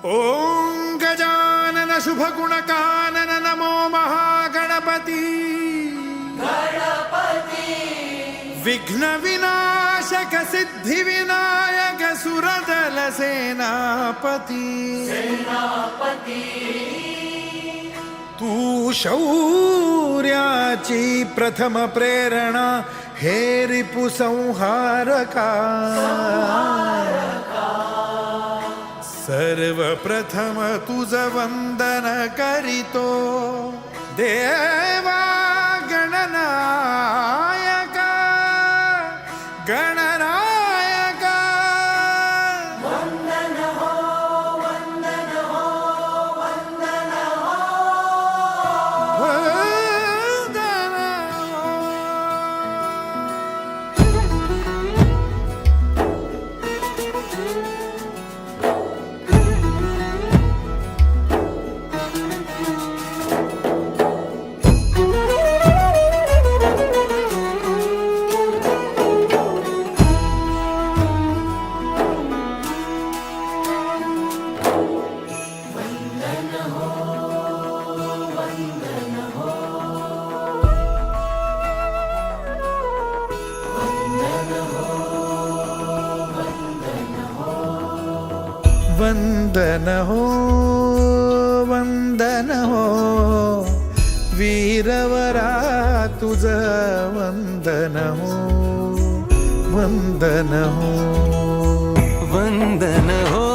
ओम गजानन शुभगुणकानन नमो महागणपती विघ्न विनाशक सिद्धि विनायक सुरदल सेनापती तू शौर्याची प्रथम प्रेरणा हे रिपु संहारका सर्वप्रथम तुझ वंदन करीतो देवा गणनायका गणनायका वंदन हो वंदन हो वंदन हो वंदन वंदन हो वंदन हो वीरवरा तुझ वंदन हो वंदन हो वंदन हो